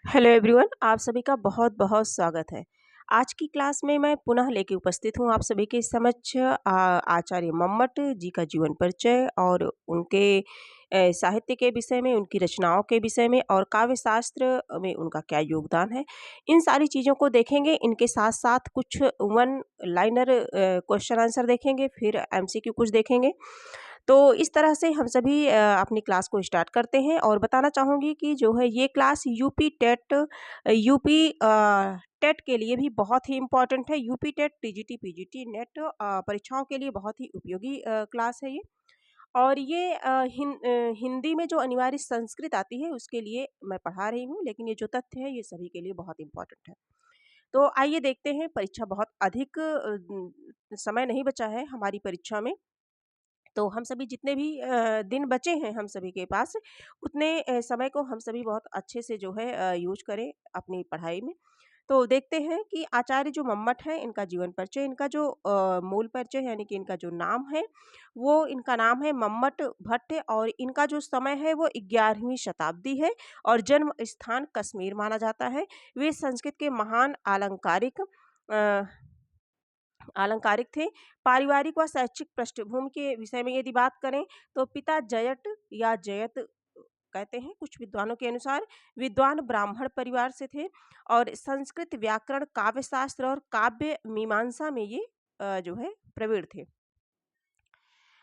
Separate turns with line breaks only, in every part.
Hello everyone, आप सभी का बहुत बहुत स्वागत है। आज की क्लास में मैं पुनः लेके उपस्थित हूँ आप सभी के समक्ष आचार्य मम्मट जी का जीवन परिचय और उनके साहित्य के विषय में, उनकी रचनाओं के विषय में और काव्य शास्त्र में उनका क्या योगदान है। इन सारी चीज़ों को देखेंगे। इनके साथ साथ कुछ वन लाइनर क्वेश्चन आंसर देखेंगे, फिर एमसीक्यू कुछ देखेंगे। तो इस तरह से हम सभी अपनी क्लास को स्टार्ट करते हैं और बताना चाहूँगी कि जो है ये क्लास यूपी टेट के लिए भी बहुत ही इम्पोर्टेंट है। UP TET, TGT, PGT, NET परीक्षाओं के लिए बहुत ही उपयोगी क्लास है ये। और ये हिंदी में जो अनिवार्य संस्कृत आती है उसके लिए मैं पढ़ा रही हूँ, लेकिन ये जो तथ्य है ये सभी के लिए बहुत इम्पोर्टेंट है। तो आइए देखते हैं। परीक्षा बहुत अधिक समय नहीं बचा है हमारी परीक्षा में। तो हम सभी जितने भी दिन बचे हैं हम सभी के पास, उतने समय को हम सभी बहुत अच्छे से जो है यूज़ करें अपनी पढ़ाई में। तो देखते हैं कि आचार्य जो मम्मट हैं, इनका जीवन परिचय, इनका जो मूल परिचय यानी कि इनका जो नाम है, वो इनका नाम है मम्मट भट्ट और इनका जो समय है वो 11वीं शताब्दी है और जन्म स्थान कश्मीर माना जाता है। वे संस्कृत के महान अलंकारिक थे। पारिवारिक व शैक्षिक पृष्ठभूमि के विषय में यदि बात करें तो पिता जयट या जयत कहते हैं कुछ विद्वानों के अनुसार, विद्वान ब्राह्मण परिवार से थे और संस्कृत व्याकरण, काव्य शास्त्र और काव्य मीमांसा में ये जो है प्रवीण थे।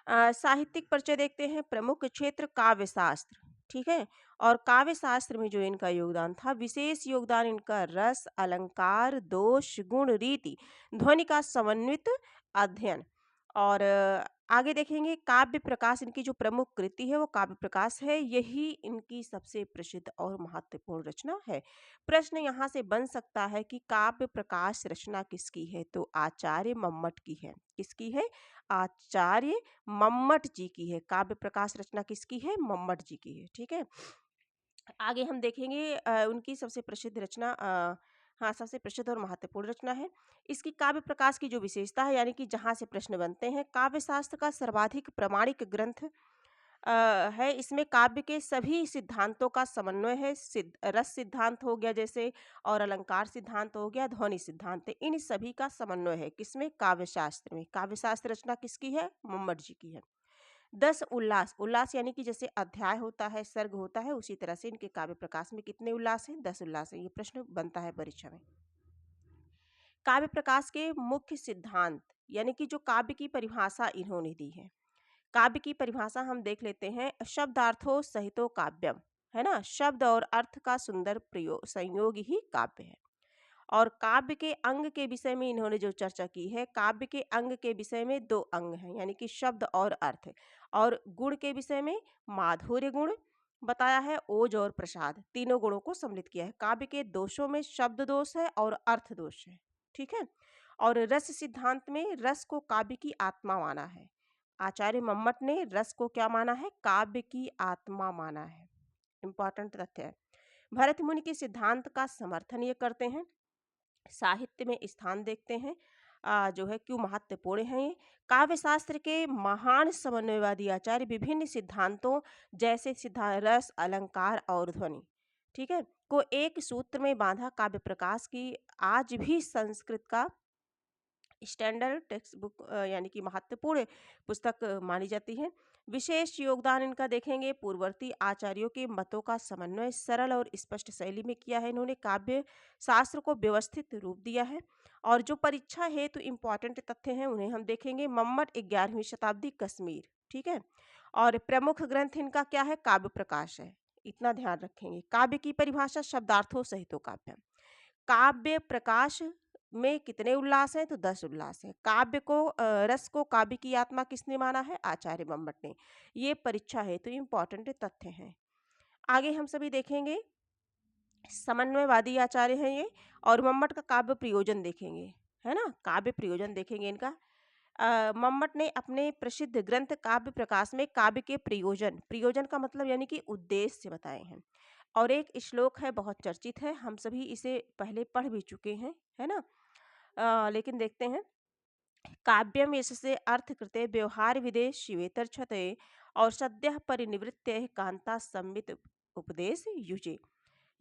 साहित्यिक परिचय देखते हैं। प्रमुख क्षेत्र काव्य शास्त्र, ठीक है। और काव्य शास्त्र में जो इनका योगदान था, विशेष योगदान इनका रस, अलंकार, दोष, गुण, रीति, ध्वनि का समन्वित अध्ययन। और आगे देखेंगे काव्य प्रकाश, इनकी जो प्रमुख कृति है वो काव्य प्रकाश है। यही इनकी सबसे प्रसिद्ध और महत्वपूर्ण रचना है। प्रश्न यहाँ से बन सकता है कि काव्य प्रकाश रचना किसकी है, तो आचार्य मम्मट की है। किसकी है? आचार्य मम्मट जी की है। काव्य प्रकाश रचना किसकी है? मम्मट जी की है, ठीक है। आगे हम देखेंगे उनकी सबसे प्रसिद्ध रचना हाँ, सबसे प्रसिद्ध और महत्वपूर्ण रचना है। इसकी काव्य प्रकाश की जो विशेषता है, यानी कि जहाँ से प्रश्न बनते हैं, काव्य शास्त्र का सर्वाधिक प्रामाणिक ग्रंथ है। इसमें काव्य के सभी सिद्धांतों का समन्वय है। रस सिद्धांत हो गया जैसे, और अलंकार सिद्धांत हो गया, ध्वनि सिद्धांत है, इन सभी का समन्वय है। किसमें? काव्य शास्त्र में। काव्य शास्त्र रचना किसकी है? मम्मट जी की है। 10 उल्लास, उल्लास यानी कि जैसे अध्याय होता है, सर्ग होता है, उसी तरह से इनके काव्य प्रकाश में कितने उल्लास हैं? 10 उल्लास हैं। ये प्रश्न बनता है परीक्षा में। काव्य प्रकाश के मुख्य सिद्धांत, यानी कि जो काव्य की परिभाषा इन्होंने दी है। काव्य की परिभाषा हम देख लेते हैं। शब्दार्थो सहितो काव्यम, है ना। शब्द और अर्थ का सुंदर प्रयोग संयोग ही काव्य है। और काव्य के अंग के विषय में इन्होंने जो चर्चा की है, काव्य के अंग के विषय में 2 अंग हैं, यानी कि शब्द और अर्थ। और गुण के विषय में माधुर्य गुण बताया है, ओज और प्रसाद, तीनों गुणों को सम्मिलित किया है। काव्य के दोषों में शब्द दोष है और अर्थ दोष है, ठीक है। और रस सिद्धांत में रस को काव्य की आत्मा माना है। आचार्य मम्मट ने रस को क्या माना है? काव्य की आत्मा माना है। इंपॉर्टेंट तथ्य है। भरत मुनि के सिद्धांत का समर्थन ये करते हैं। साहित्य में स्थान देखते हैं जो है क्यों महत्वपूर्ण है ये। काव्य शास्त्र के महान समन्वयवादी आचार्य विभिन्न सिद्धांतों जैसे सिद्धांत रस, अलंकार और ध्वनि, ठीक है, को एक सूत्र में बांधा काव्य प्रकाश की आज भी संस्कृत का स्टैंडर्ड टेक्स्ट बुक यानी कि महत्वपूर्ण पुस्तक मानी जाती है। विशेष योगदान इनका देखेंगे। पूर्ववर्ती आचार्यों के मतों का समन्वय सरल और स्पष्ट शैली में किया है। इन्होंने काव्य शास्त्र को व्यवस्थित रूप दिया है। और जो परीक्षा हेतु इम्पॉर्टेंट तथ्य हैं उन्हें हम देखेंगे। मम्मट 11वीं शताब्दी कश्मीर, ठीक है। और प्रमुख ग्रंथ इनका क्या है? काव्य प्रकाश है। इतना ध्यान रखेंगे। काव्य की परिभाषा शब्दार्थों सहितो काव्य। काव्य प्रकाश में कितने उल्लास हैं? तो 10 उल्लास हैं। काव्य को रस को काव्य की आत्मा किसने माना है? आचार्य मम्मट ने। ये परीक्षा है तो इम्पॉर्टेंट तथ्य हैं। आगे हम सभी देखेंगे। समन्वयवादी आचार्य हैं ये। और मम्मट का काव्य प्रयोजन देखेंगे, है ना। काव्य प्रयोजन देखेंगे इनका। मम्मट ने अपने प्रसिद्ध ग्रंथ काव्य प्रकाश में काव्य के प्रयोजन, प्रयोजन का मतलब यानी कि उद्देश्य बताए हैं। और एक श्लोक है, बहुत चर्चित है, हम सभी इसे पहले पढ़ भी चुके हैं, है ना। लेकिन देखते हैं। काव्यम यशसे अर्थ कृते व्यवहार विदे शिवेतर छते और सद्यः परिनिवृत्ते कांता संबित उपदेश युजे।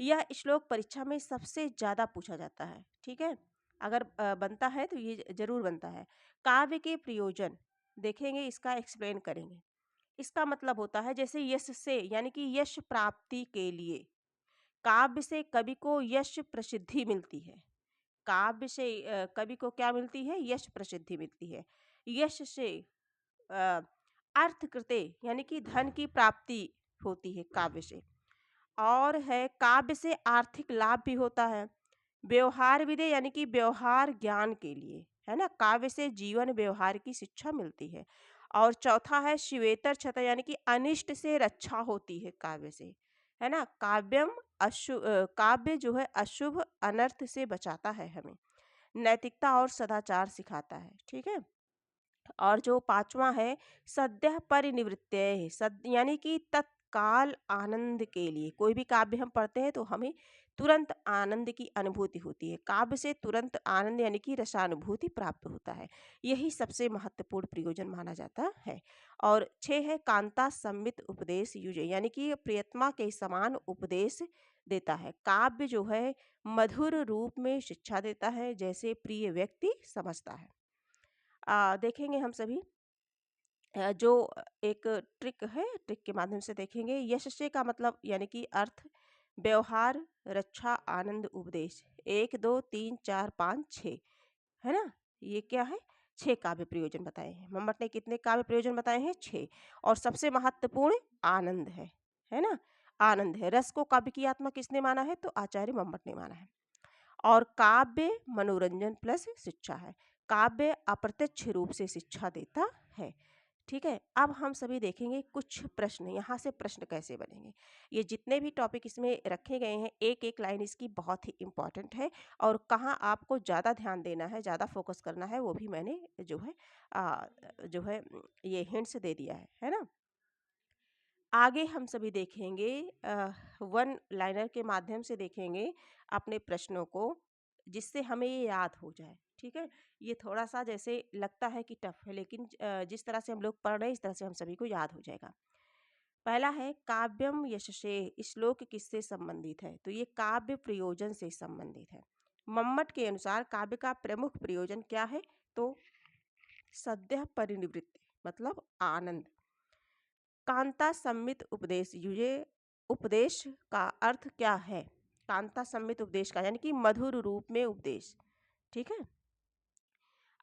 यह श्लोक परीक्षा में सबसे ज़्यादा पूछा जाता है, ठीक है। अगर बनता है तो ये जरूर बनता है। काव्य के प्रयोजन देखेंगे, इसका एक्सप्लेन करेंगे। इसका मतलब होता है जैसे यश से, यानी कि यश प्राप्ति के लिए। काव्य से कवि को यश प्रसिद्धि मिलती है। काव्य से कवि को क्या मिलती है? यश प्रसिद्धि मिलती है। यश से अ, अर्थ कृते, यानी कि धन की प्राप्ति होती है काव्य से। और है काव्य से आर्थिक लाभ भी होता है। व्यवहार विदे, यानी कि व्यवहार ज्ञान के लिए, है ना। काव्य से जीवन व्यवहार की शिक्षा मिलती है। और चौथा है शिवेतर क्षत, यानी कि अनिष्ट से रक्षा होती है काव्य से, है ना। काव्य जो है अशुभ अनर्थ से बचाता है हमें। नैतिकता और सदाचार सिखाता है, ठीक है। और जो पांचवा है सद्यः परिनिवृत्ते, यानी कि तत्काल आनंद के लिए। कोई भी काव्य हम पढ़ते हैं तो हमें तुरंत आनंद की अनुभूति होती है। काव्य से तुरंत आनंद, यानी कि रसानुभूति प्राप्त होता है। यही सबसे महत्वपूर्ण प्रयोजन माना जाता है। और 6 है कांता सम्मित उपदेश युजे, यानी कि प्रियतमा के समान उपदेश देता है। काव्य जो है मधुर रूप में शिक्षा देता है, जैसे प्रिय व्यक्ति समझता है। देखेंगे हम सभी जो एक ट्रिक है, ट्रिक के माध्यम से देखेंगे। यशस्वी का मतलब, यानी कि अर्थ, व्यवहार, रक्षा, आनंद, उपदेश। 1 2 3 4 5 6, है ना। ये क्या है? 6 काव्य प्रयोजन बताए हैं। मम्मट ने कितने काव्य प्रयोजन बताए हैं? 6। और सबसे महत्वपूर्ण आनंद है ना। आनंद है। रस को काव्य की आत्मा किसने माना है? तो आचार्य मम्मट ने माना है। और काव्य मनोरंजन प्लस शिक्षा है। काव्य अप्रत्यक्ष रूप से शिक्षा देता है, ठीक है। अब हम सभी देखेंगे कुछ प्रश्न, यहाँ से प्रश्न कैसे बनेंगे। ये जितने भी टॉपिक इसमें रखे गए हैं, एक एक लाइन इसकी बहुत ही इम्पॉर्टेंट है। और कहाँ आपको ज़्यादा ध्यान देना है, ज़्यादा फोकस करना है, वो भी मैंने जो है ये हिंट्स दे दिया है ना। आगे हम सभी देखेंगे वन लाइनर के माध्यम से देखेंगे अपने प्रश्नों को, जिससे हमें ये याद हो जाए, ठीक है। ये थोड़ा सा जैसे लगता है कि टफ है, लेकिन जिस तरह से हम लोग पढ़ रहे हैं इस तरह से हम सभी को याद हो जाएगा। पहला है काव्यम यशसे, श्लोक किससे संबंधित है? तो ये काव्य प्रयोजन से संबंधित है। मम्मट के अनुसार काव्य का प्रमुख प्रयोजन क्या है? तो सद्य परिनिवृत्ति, मतलब आनंद। कांता सम्मित उपदेश, ये उपदेश का अर्थ क्या है? कांता सम्मित उपदेश का, यानी कि मधुर रूप में उपदेश, ठीक है।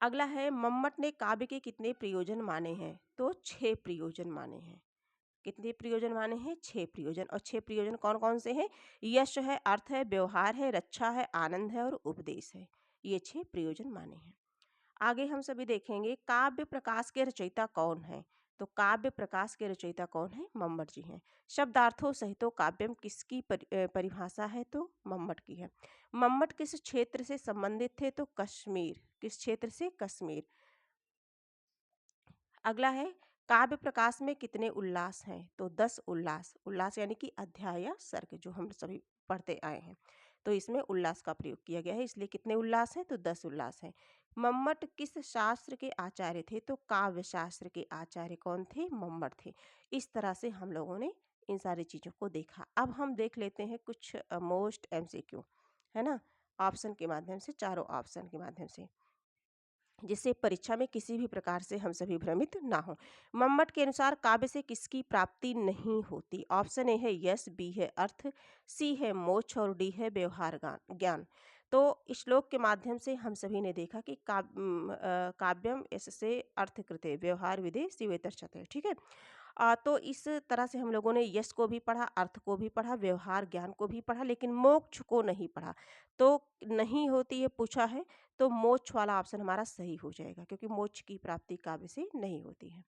अगला है मम्मट ने काव्य के कितने प्रयोजन माने हैं? तो 6 प्रयोजन माने हैं। कितने प्रयोजन माने हैं? 6 प्रयोजन। और 6 प्रयोजन कौन कौन से हैं? यश है, अर्थ है, व्यवहार है, रक्षा है, आनंद है और उपदेश है। ये 6 प्रयोजन माने हैं। आगे हम सभी देखेंगे काव्य प्रकाश के रचयिता कौन है? तो काव्य प्रकाश के रचयिता कौन है? मम्मट जी हैं। शब्दार्थों सहितो काव्यम किसकी परिभाषा है? तो मम्मट की है। मम्मट किस क्षेत्र से संबंधित थे? तो कश्मीर। किस क्षेत्र से? कश्मीर। अगला है काव्य प्रकाश में कितने उल्लास हैं? तो 10 उल्लास। उल्लास यानी कि अध्याय या सर्ग, जो हम सभी पढ़ते आए हैं। तो इसमें उल्लास का प्रयोग किया गया है, इसलिए कितने उल्लास हैं? तो 10 उल्लास हैं। मम्मट किस शास्त्र के आचार्य थे? तो काव्य शास्त्र के आचार्य कौन थे? मम्मट थे। इस तरह से हम लोगों ने इन सारी चीज़ों को देखा। अब हम देख लेते हैं कुछ मोस्ट MCQ, है ना, ऑप्शन के माध्यम से, चारों ऑप्शन के माध्यम से, जिससे परीक्षा में किसी भी प्रकार से हम सभी भ्रमित ना हो। मम्मट के अनुसार काव्य से किसकी प्राप्ति नहीं होती? ऑप्शन ए है यश, बी है अर्थ, सी है मोक्ष और डी है व्यवहार ज्ञान। तो श्लोक के माध्यम से हम सभी ने देखा कि काव्यम यश से अर्थ कृते व्यवहार विधे शिवेतर्षते, ठीक है। तो इस तरह से हम लोगों ने यश को भी पढ़ा, अर्थ को भी पढ़ा, व्यवहार ज्ञान को भी पढ़ा, लेकिन मोक्ष को नहीं पढ़ा। तो नहीं होती ये पूछा है, तो मोक्ष वाला ऑप्शन हमारा सही हो जाएगा, क्योंकि मोक्ष की प्राप्ति काव्य से नहीं होती है।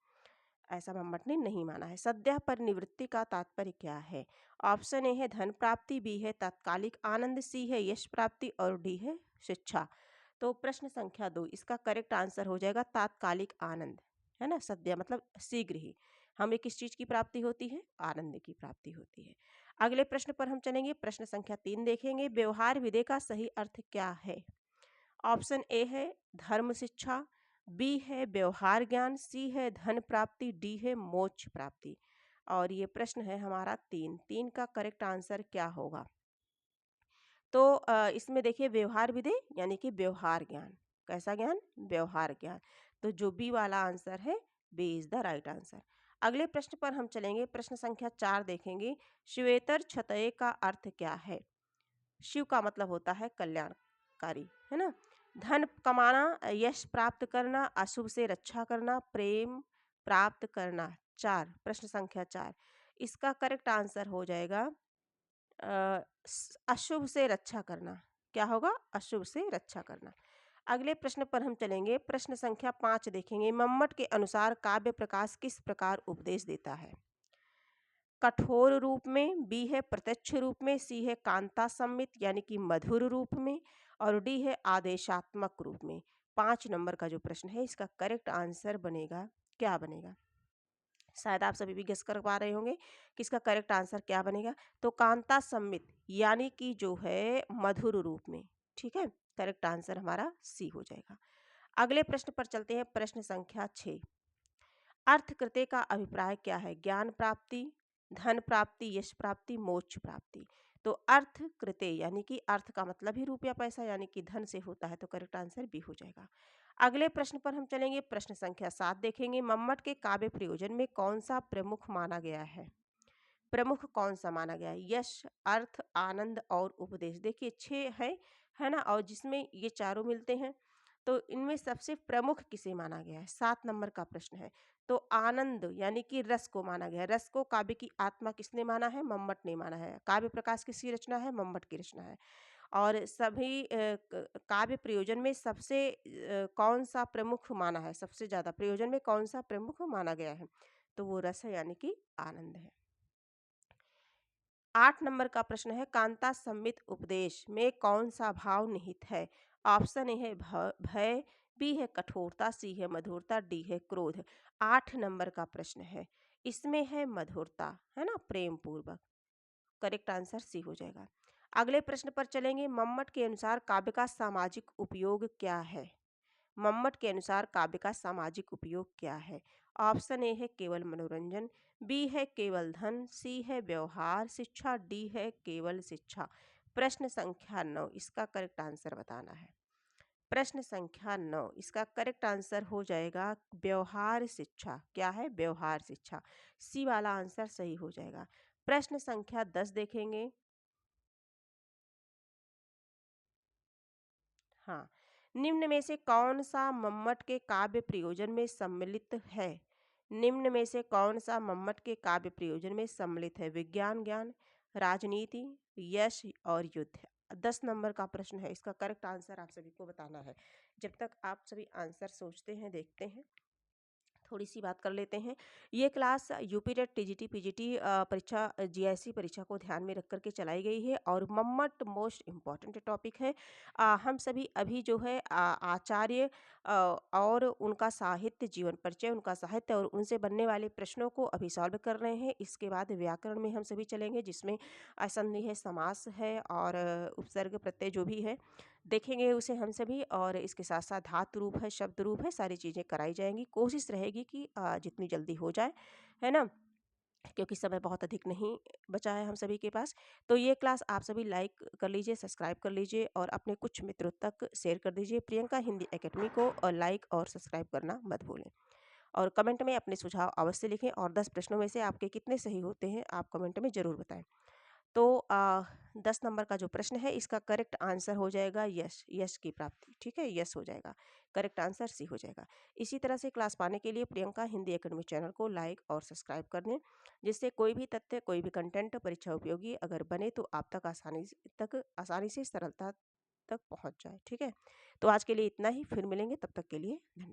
ऐसा मम्मट ने नहीं माना है। सद्यः पर निवृत्ति का तात्पर्य क्या है? ऑप्शन ए है धन प्राप्ति, बी है तात्कालिक आनंद, सी है यश प्राप्ति और डी है शिक्षा। तो प्रश्न संख्या 2, इसका करेक्ट आंसर हो जाएगा तात्कालिक आनंद, है ना। सद्य मतलब शीघ्र ही हमें किस चीज की प्राप्ति होती है? आनंद की प्राप्ति होती है। अगले प्रश्न पर हम चलेंगे। प्रश्न संख्या 3 देखेंगे। व्यवहार विधेय का सही अर्थ क्या है? ऑप्शन ए है धर्म शिक्षा, बी है व्यवहार ज्ञान, सी है धन प्राप्ति, डी है मोक्ष प्राप्ति। और ये प्रश्न है हमारा 3 का करेक्ट आंसर क्या होगा? तो इसमें देखिए व्यवहार विधि यानी कि व्यवहार ज्ञान। कैसा ज्ञान? व्यवहार ज्ञान। तो जो बी वाला आंसर है, B is the right answer. अगले प्रश्न पर हम चलेंगे, प्रश्न संख्या 4 देखेंगे। श्वेतर छतये का अर्थ क्या है? शिव का मतलब होता है कल्याणकारी, है ना? धन कमाना, यश प्राप्त करना, अशुभ से रक्षा करना, प्रेम प्राप्त करना। 4, प्रश्न संख्या 4, इसका करेक्ट आंसर हो जाएगा अशुभ से रक्षा करना। क्या होगा? अशुभ से रक्षा करना। अगले प्रश्न पर हम चलेंगे, प्रश्न संख्या 5 देखेंगे। मम्मट के अनुसार काव्य प्रकाश किस प्रकार उपदेश देता है? कठोर रूप में, बी है प्रत्यक्ष रूप में, सी है कांता सम्मित यानी कि मधुर रूप में, और डी है आदेशात्मक रूप में। 5 नंबर का जो प्रश्न है, इसका करेक्ट आंसर बनेगा, क्या बनेगा? शायद आप सभी भी गेस कर पा रहे होंगे कि इसका करेक्ट आंसर क्या बनेगा। तो कांता सम्मित यानी कि जो है मधुर रूप में। ठीक है, करेक्ट आंसर हमारा सी हो जाएगा। अगले प्रश्न पर चलते हैं, प्रश्न संख्या 6। अर्थ कृत्य का अभिप्राय क्या है? ज्ञान प्राप्ति, धन प्राप्ति, यश प्राप्ति, मोक्ष प्राप्ति। तो अर्थ कृत्य यानी कि अर्थ का मतलब ही रुपया पैसा यानी कि धन से होता है, तो करेक्ट आंसर बी हो जाएगा। अगले प्रश्न पर हम चलेंगे, प्रश्न संख्या 7 देखेंगे। मम्मट के काव्य प्रयोजन में कौन सा प्रमुख माना गया है? प्रमुख कौन सा माना गया है? यश, अर्थ, आनंद और उपदेश। देखिए 6 है ना, और जिसमें ये चारों मिलते हैं, तो इनमें सबसे प्रमुख किसे माना गया है? 7 नंबर का प्रश्न है। तो आनंद यानी कि रस को माना गया है। रस को काव्य की आत्मा किसने माना है? मम्मट ने माना है। काव्य प्रकाश किसकी रचना है? मम्मट की रचना है। और सभी काव्य प्रयोजन में सबसे कौन सा प्रमुख माना है? सबसे ज्यादा प्रयोजन में कौन सा प्रमुख माना गया है? तो वो रस है यानी कि आनंद है। 8 नंबर का प्रश्न है, कांता सम्मित उपदेश में कौन सा भाव निहित है? ऑप्शन ए है भय, बी है कठोरता, सी है मधुरता, डी है क्रोध। 8 नंबर का प्रश्न है, इसमें है मधुरता, है ना, प्रेम पूर्वक। करेक्ट आंसर सी हो जाएगा। अगले प्रश्न पर चलेंगे। मम्मट के अनुसार काव्य का सामाजिक उपयोग क्या है? मम्मट के अनुसार काव्य का सामाजिक उपयोग क्या है? ऑप्शन ए है केवल मनोरंजन, बी है केवल धन, सी है व्यवहार शिक्षा, डी है केवल शिक्षा। प्रश्न संख्या 9, इसका करेक्ट आंसर बताना है। प्रश्न संख्या 9, इसका करेक्ट आंसर हो जाएगा व्यवहार शिक्षा। क्या है? व्यवहार शिक्षा। सी वाला आंसर सही हो जाएगा। प्रश्न संख्या 10 देखेंगे। हाँ, निम्न में से कौन सा मम्मट के काव्य प्रयोजन में सम्मिलित है? निम्न में से कौन सा मम्मट के काव्य प्रयोजन में सम्मिलित है? विज्ञान ज्ञान, राजनीति, यश और युद्ध। 10 नंबर का प्रश्न है, इसका करेक्ट आंसर आप सभी को बताना है। जब तक आप सभी आंसर सोचते हैं, देखते हैं, थोड़ी सी बात कर लेते हैं। ये class UP TET TGT PGT परीक्षा जीआईसी परीक्षा को ध्यान में रख कर के चलाई गई है और मम्मट मोस्ट इम्पॉर्टेंट टॉपिक है। हम सभी अभी जो है आचार्य और उनका साहित्य जीवन परिचय, उनका साहित्य और उनसे बनने वाले प्रश्नों को अभी सॉल्व कर रहे हैं। इसके बाद व्याकरण में हम सभी चलेंगे, जिसमें असंधि है, समास है और उपसर्ग प्रत्यय जो भी है देखेंगे उसे हम सभी। और इसके साथ साथ धातु रूप है, शब्द रूप है, सारी चीज़ें कराई जाएंगी। कोशिश रहेगी कि जितनी जल्दी हो जाए, है ना, क्योंकि समय बहुत अधिक नहीं बचा है हम सभी के पास। तो ये क्लास आप सभी लाइक कर लीजिए, सब्सक्राइब कर लीजिए और अपने कुछ मित्रों तक शेयर कर दीजिए। प्रियंका हिंदी एकेडमी को और लाइक और सब्सक्राइब करना मत भूलें। और कमेंट में अपने सुझाव अवश्य लिखें और 10 प्रश्नों में से आपके कितने सही होते हैं आप कमेंट में ज़रूर बताएं। तो 10 नंबर का जो प्रश्न है, इसका करेक्ट आंसर हो जाएगा यश, यश की प्राप्ति। ठीक है, यश हो जाएगा, करेक्ट आंसर सी हो जाएगा। इसी तरह से क्लास पाने के लिए प्रियंका हिंदी एकेडमी चैनल को लाइक और सब्सक्राइब कर दें, जिससे कोई भी तथ्य, कोई भी कंटेंट परीक्षा उपयोगी अगर बने तो आप तक आसानी से सरलता तक पहुंच जाए। ठीक है, तो आज के लिए इतना ही, फिर मिलेंगे, तब तक के लिए धन्यवाद।